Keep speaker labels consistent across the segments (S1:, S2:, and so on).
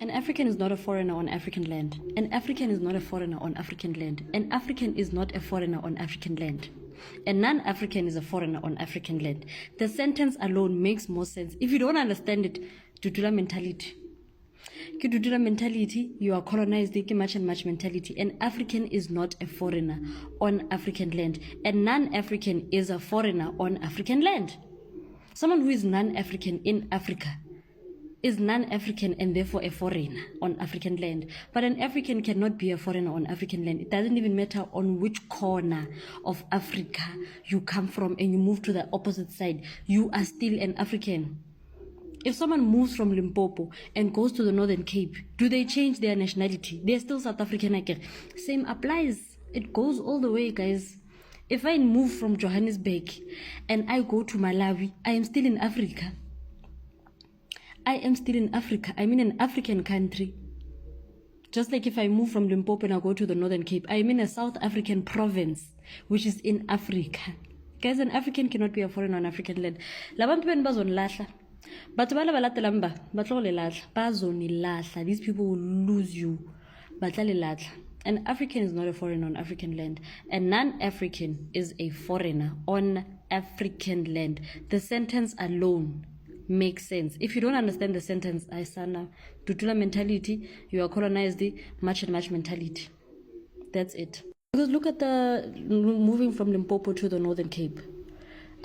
S1: An African is not a foreigner on African land. An African is not a foreigner on African land. An African is not a foreigner on African land. A non-African is a foreigner on African land. The sentence alone makes more sense. If you don't understand it, Dudula mentality. Dudula mentality, you are colonized, much and much mentality. An African is not a foreigner on African land. A non-African is a foreigner on African land. Someone who is non-African in Africa is non-African and therefore a foreigner on African land. But an African cannot be a foreigner on African land. It doesn't even matter on which corner of Africa you come from and you move to the opposite side. You are still an African. If someone moves from Limpopo and goes to the Northern Cape, do they change their nationality? They're still South African again. Same applies. It goes all the way, guys. If I move from Johannesburg and I go to Malawi, I am still in Africa. I am still in Africa. I'm in an African country. Just like if I move from Limpopo and I go to the Northern Cape, I'm in a South African province, which is in Africa. Guys, an African cannot be a foreigner on African land. Labantu ben bazonilahla. Batho bale balatelang bazonilahla. These people will lose you. Batlalelahla. An African is not a foreigner on African land. A non-African is a foreigner on African land. The sentence alone makes sense. If you don't understand the sentence, Aisana, Dudula mentality, you are colonized, much and much mentality. That's it. Because look at the moving from Limpopo to the Northern Cape.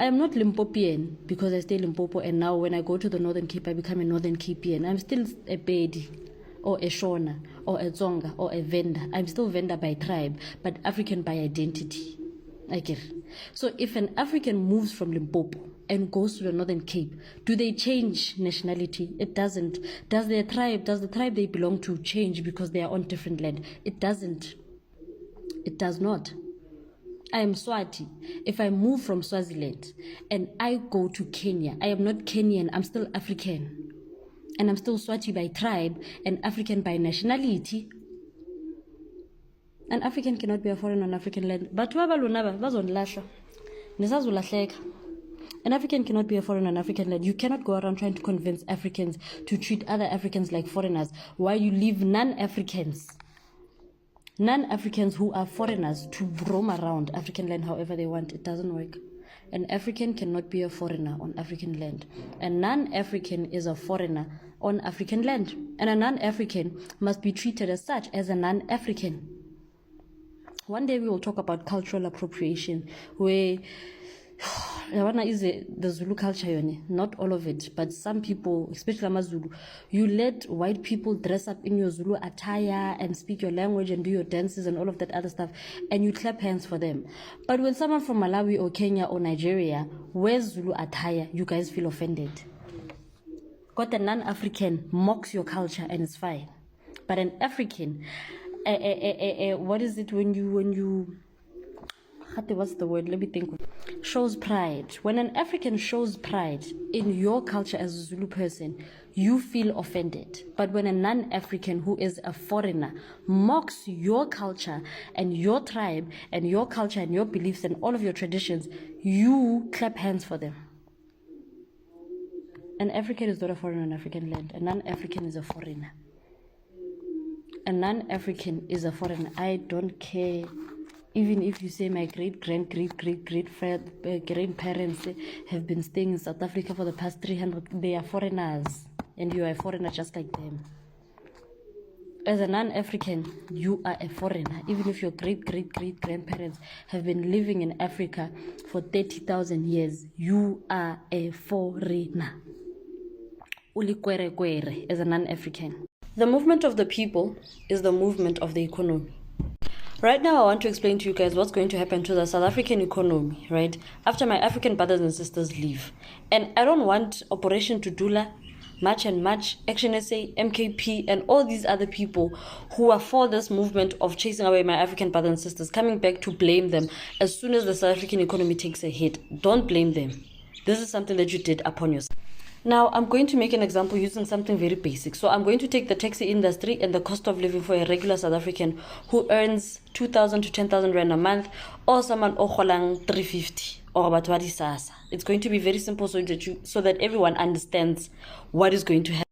S1: I am not Limpopian because I stay in Limpopo, and now when I go to the Northern Cape, I become a Northern Capean. I'm still a Bedi, or a Shona, or a Zonga, or a Venda. I'm still Venda by tribe, but African by identity. I get it. So if an African moves from Limpopo and goes to the Northern Cape, do they change nationality? It doesn't. Does the tribe they belong to change because they are on different land? It doesn't. It does not. I am Swati. If I move from Swaziland and I go to Kenya, I am not Kenyan, I'm still African. And I'm still Swati by tribe and African by nationality. An African cannot be a foreigner on African land. But an African cannot be a foreigner on African land. You cannot go around trying to convince Africans to treat other Africans like foreigners while you leave non-Africans who are foreigners to roam around African land however they want. It doesn't work. An African cannot be a foreigner on African land. A non-African is a foreigner on African land. And a non-African must be treated as such, as a non-African. One day we will talk about cultural appropriation, where is the Zulu culture, not all of it, but some people, especially Amazulu, you let white people dress up in your Zulu attire and speak your language and do your dances and all of that other stuff, and you clap hands for them. But when someone from Malawi or Kenya or Nigeria wears Zulu attire, you guys feel offended. Got a non-African mocks your culture and it's fine. But an African, what is it when you what's the word? Let me think. Shows pride. When an African shows pride in your culture as a Zulu person, you feel offended. But when a non-African who is a foreigner mocks your culture and your tribe and your culture and your beliefs and all of your traditions, you clap hands for them. An African is not a foreigner on African land. A non-African is a foreigner. A non-African is a foreigner. I don't care. Even if you say my great-grandparents have been staying in South Africa for the past 300, they are foreigners, and you are a foreigner just like them. As a non-African, you are a foreigner. Even if your great-grandparents have been living in Africa for 30,000 years, you are a foreigner. Uli kwere kwere as a non-African. The movement of the people is the movement of the economy. Right now, I want to explain to you guys what's going to happen to the South African economy, right, after my African brothers and sisters leave. And I don't want Operation Dudula, March and March, Action SA, MKP, and all these other people who are for this movement of chasing away my African brothers and sisters coming back to blame them as soon as the South African economy takes a hit. Don't blame them. This is something that you did upon yourself. Now, I'm going to make an example using something very basic. So I'm going to take the taxi industry and the cost of living for a regular South African who earns 2,000 to 10,000 rand a month, or someone oholang 350 or batwadi sasa. It's going to be very simple so that everyone understands what is going to happen.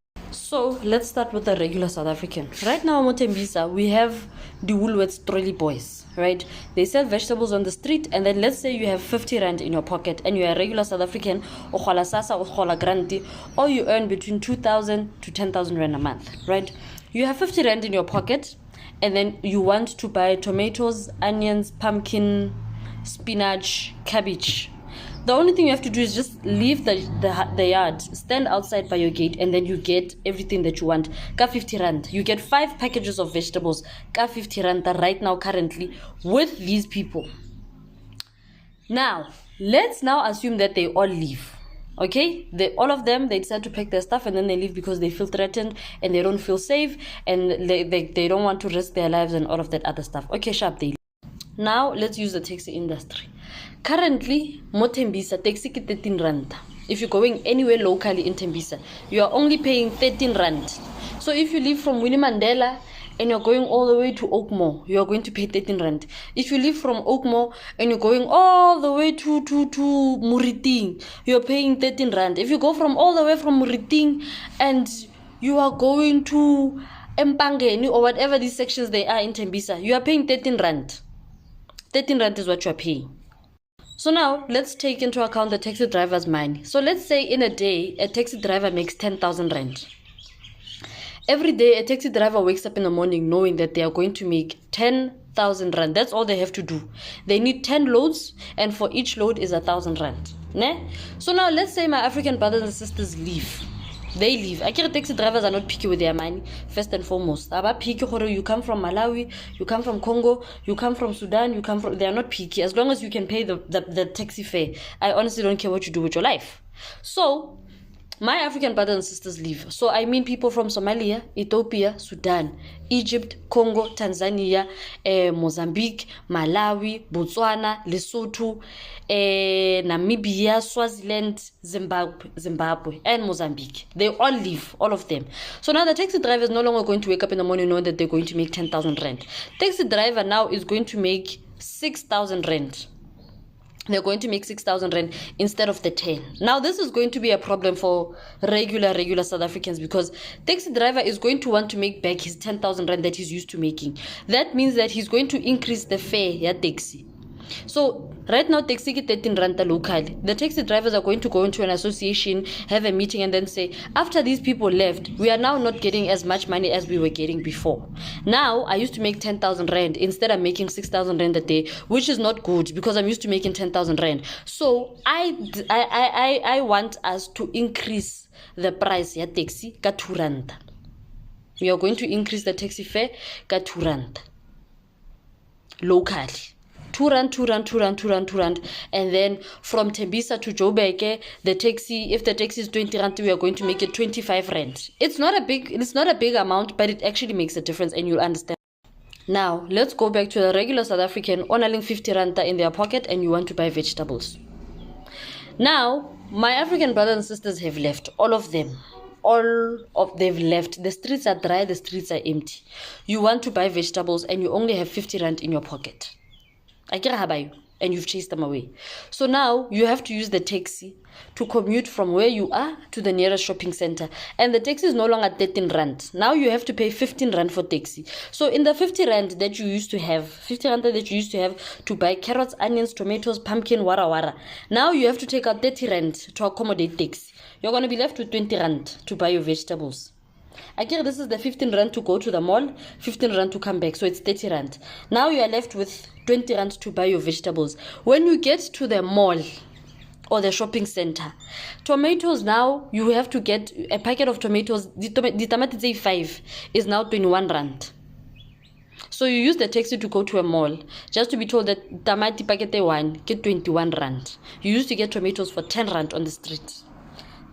S1: So let's start with the regular South African. Right now, Motembisa, we have the Woolworths trolley boys, right? They sell vegetables on the street, and then let's say you have 50 rand in your pocket, and you're a regular South African, or khola sasa, or khola granti, or you earn between 2,000 to 10,000 rand a month, right? You have 50 rand in your pocket, and then you want to buy tomatoes, onions, pumpkin, spinach, cabbage. The only thing you have to do is just leave the yard, stand outside by your gate, and then you get everything that you want. Ka 50 rand. You get 5 packages of vegetables. Ka 50 rand right now, currently, with these people. Now, let's now assume that they all leave. Okay? All of them, they decide to pack their stuff and then they leave because they feel threatened and they don't feel safe and they don't want to risk their lives and all of that other stuff. Okay, sharp, they leave. Now, let's use the taxi industry. Currently, Motembisa, taxi ki 13 rand. If you're going anywhere locally in Tembisa, you are only paying 13 rand. So if you leave from Winnie Mandela and you're going all the way to Oakmore, you are going to pay 13 rand. If you leave from Oakmore and you're going all the way to Muriting, you're paying 13 rand. If you go from all the way from Muriting and you are going to Empangeni or whatever these sections they are in Tembisa, you are paying 13 rand. 13 rand is what you are paying. So now, let's take into account the taxi driver's money. So let's say in a day, a taxi driver makes 10,000 rand. Every day, a taxi driver wakes up in the morning knowing that they are going to make 10,000 rand. That's all they have to do. They need 10 loads, and for each load is 1,000 rand. Ne? So now, let's say my African brothers and sisters leave. They leave. Akira taxi drivers are not picky with their money, first and foremost. You come from Malawi, you come from Congo, you come from Sudan, they are not picky. As long as you can pay the taxi fare, I honestly don't care what you do with your life. So, my African brothers and sisters leave. So I mean people from Somalia, Ethiopia, Sudan, Egypt, Congo, Tanzania, Mozambique, Malawi, Botswana, Lesotho, Namibia, Swaziland, Zimbabwe, and Mozambique. They all leave, all of them. So now the taxi driver is no longer going to wake up in the morning knowing that they're going to make 10,000 rand. Taxi driver now is going to make 6,000 rand. They're going to make 6,000 rand instead of the 10. Now, this is going to be a problem for regular South Africans because taxi driver is going to want to make back his 10,000 rand that he's used to making. That means that he's going to increase the fare, taxi. So, right now, taxi ki 13 rand locally. The taxi drivers are going to go into an association, have a meeting, and then say, after these people left, we are now not getting as much money as we were getting before. Now, I used to make 10,000 rand. Instead, I'm making 6,000 rand a day, which is not good because I'm used to making 10,000 rand. So, I want us to increase the price ya taxi ka 2 rand. We are going to increase the taxi fare ka 2 rand. Locally. 2 rand, and then from Tembisa to Joburg, the taxi, if the taxi is 20 rand, we are going to make it 25 rand. It's not a big amount, but it actually makes a difference, and you'll understand. Now, let's go back to the regular South African owning 50 rand in their pocket, and you want to buy vegetables. Now, my African brothers and sisters have left, all of them. They've left. The streets are dry, the streets are empty. You want to buy vegetables, and you only have 50 rand in your pocket. And you've chased them away. So now you have to use the taxi to commute from where you are to the nearest shopping center. And the taxi is no longer 13 rand. Now you have to pay 15 rand for taxi. So in the 50 rand that you used to have to buy carrots, onions, tomatoes, pumpkin, wara. Now you have to take out 30 rand to accommodate taxi. You're going to be left with 20 rand to buy your vegetables. This is the 15 rand to go to the mall, 15 rand to come back, so it's 30 rand. Now you are left with 20 rand to buy your vegetables. When you get to the mall or the shopping center, tomatoes now, you have to get a packet of tomatoes, the tamati 5 is now 21 rand. So you use the taxi to go to a mall, just to be told that tamati packet 1, get 21 rand. You used to get tomatoes for 10 rand on the street.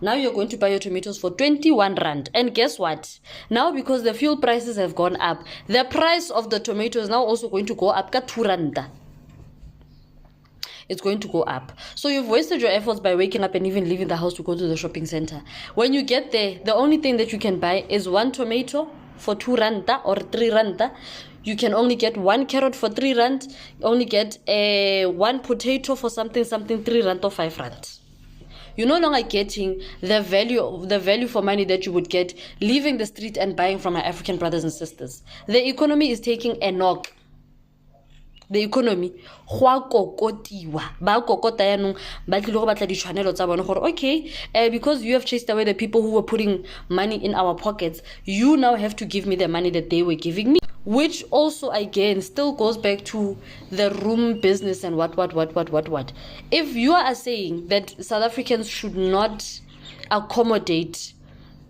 S1: Now you're going to buy your tomatoes for 21 rand. And guess what? Now because the fuel prices have gone up, the price of the tomato is now also going to go up ka 2 rand. It's going to go up. So you've wasted your efforts by waking up and even leaving the house to go to the shopping center. When you get there, the only thing that you can buy is 1 tomato for 2 rand or 3 rand. You can only get 1 carrot for 3 rand. You only get 1 potato for something 3 rand or 5 rand. you're no longer getting the value for money that you would get leaving the street and buying from our African brothers and sisters. The economy is taking a knock. The economy okay, because you have chased away the people who were putting money in our pockets, you now have to give me the money that they were giving me, which also again still goes back to the room business and what. If you are saying that South Africans should not accommodate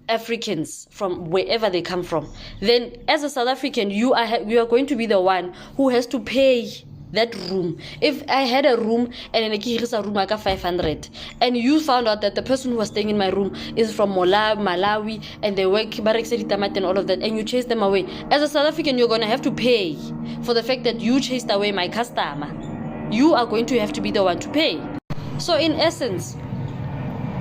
S1: Africans from wherever they come from, then as a South African, you are going to be the one who has to pay that room. If I had a room and a room like 500, and you found out that the person who was staying in my room is from Malawi and they work and all of that, and you chase them away, as a South African, you're going to have to pay for the fact that you chased away my customer. You are going to have to be the one to pay. So in essence,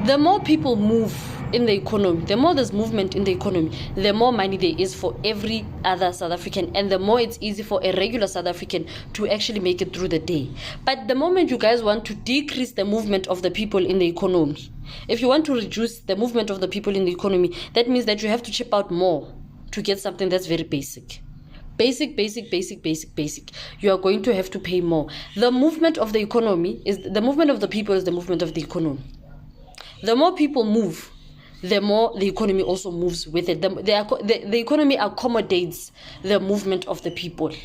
S1: the more people move in the economy, the more there's movement in the economy, the more money there is for every other South African, and the more it's easy for a regular South African to actually make it through the day. But the moment you guys want to decrease the movement of the people in the economy, if you want to reduce the movement of the people in the economy, that means that you have to chip out more to get something that's very basic. Basic. You are going to have to pay more. The movement of the economy is the movement of the people is the movement of the economy. The more people move, the more the economy also moves with it. The economy accommodates the movement of the people.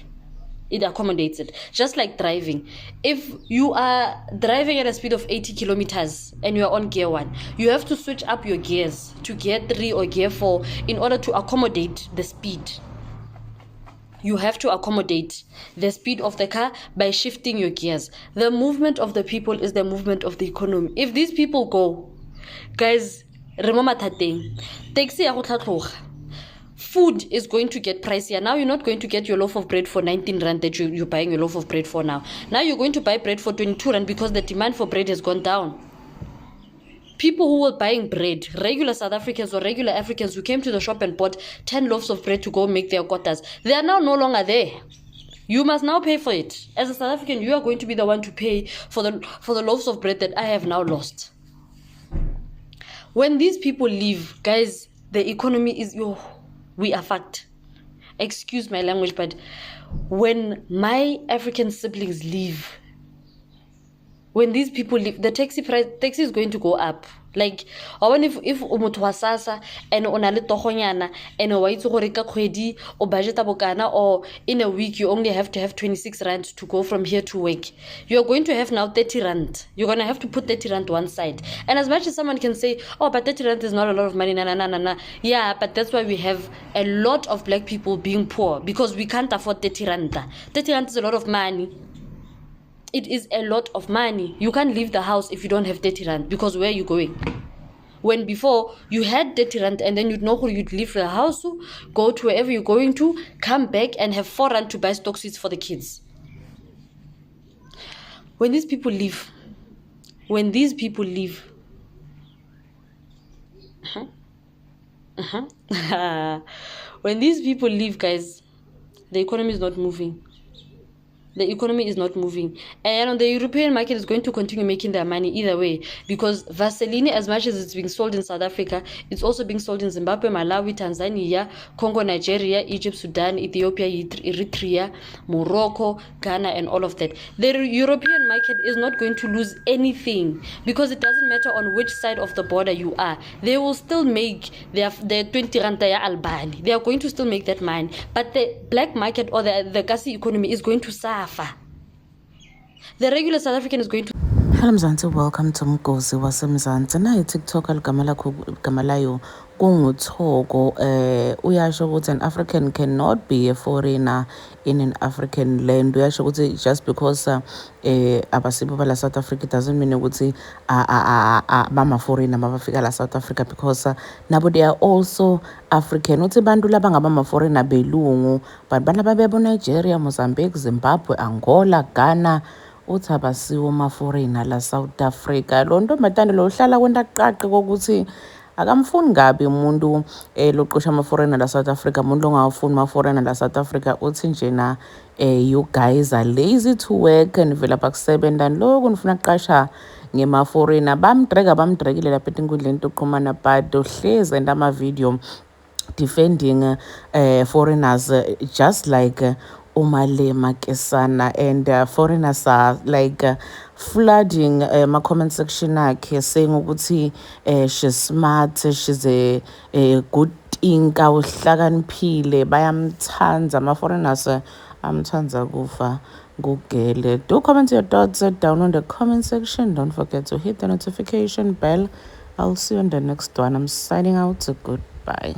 S1: It accommodates it. Just like driving. If you are driving at a speed of 80 kilometers and you are on gear 1, you have to switch up your gears to gear 3 or gear 4 in order to accommodate the speed. You have to accommodate the speed of the car by shifting your gears. The movement of the people is the movement of the economy. If these people go, guys, remember taxi ya go tlhatlhoga. Food is going to get pricier. Now you're not going to get your loaf of bread for 19 rand that you're buying your loaf of bread for now. Now you're going to buy bread for 22 rand because the demand for bread has gone down. People who were buying bread, regular South Africans or regular Africans who came to the shop and bought 10 loaves of bread to go make their quotas, they are now no longer there. You must now pay for it. As a South African, you are going to be the one to pay for the loaves of bread that I have now lost. When these people leave, guys, the economy is, we are fucked. Excuse my language, but when my African siblings leave, when these people leave, the taxi is going to go up. Like, if umotho wa sasa and ona le togonyana and wa itse gore ka kgwedi o budgeta bokana, or in a week you only have to have 26 rand to go from here to work, you're going to have now 30 rand. You're going to have to put 30 rand one side. And as much as someone can say, oh, but 30 rand is not a lot of money, na. Yeah, but that's why we have a lot of black people being poor, because we can't afford 30 rand. 30 rand is a lot of money. It is a lot of money. You can't leave the house if you don't have 30 rand, because where are you going? When before you had 30 rand and then you'd know who you'd leave the house to, go to wherever you're going to, come back and have 4 rand to buy stock seats for the kids. When these people leave, when these people leave, guys, the economy is not moving. The economy is not moving. And the European market is going to continue making their money either way, because Vaseline, as much as it's being sold in South Africa, it's also being sold in Zimbabwe, Malawi, Tanzania, Congo, Nigeria, Egypt, Sudan, Ethiopia, Eritrea, Morocco, Ghana, and all of that. The European market is not going to lose anything, because it doesn't matter on which side of the border you are. They will still make their 20 rand Albani. They are going to still make that money. But the black market or the Kasi economy is going to suffer. The regular South African is going to...
S2: Hello Mzansi, welcome to Mgozi waseMzansi. Na TikTok ligama layo kunguThoko. Uyasho ukuthi an African cannot be a foreigner in an African land. Uyasho ukuthi just because abasibo bala South Africa doesn't mean ukuthi bama foreigner mabafika la South Africa, because nabo they are also African. Uthi bantu laba ngabama foreigner belungu, but balaba bebo Nigeria, Mozambique, Zimbabwe, Angola, Ghana, uthi abasiwo ma-foreigner la South Africa. Lo ntombazane lo uhlala kwenta qaqe kokuthi akamfuni ngabi umuntu loqosha ama-foreigner la South Africa, umuntu longawufuni ma-foreigner la South Africa. Uthi njena you guys are lazy to work, nivela bakusebenza lokhu nifuna kuqasha ngema-foreigner bamdrekile lapha etinkundleni tokuxhumana but uhlezi and ama-video defending foreigners just like Umalema Kesana and foreigners are like flooding my comment section akhe saying ukuthi she's smart, she's a good thinker, uhlakaniphile, bayamthanda ama-foreigners amthanda kufa kugele. Do comment your thoughts down on the comment section. Don't forget to hit the notification bell. I'll see you on the next one. I'm signing out. Goodbye.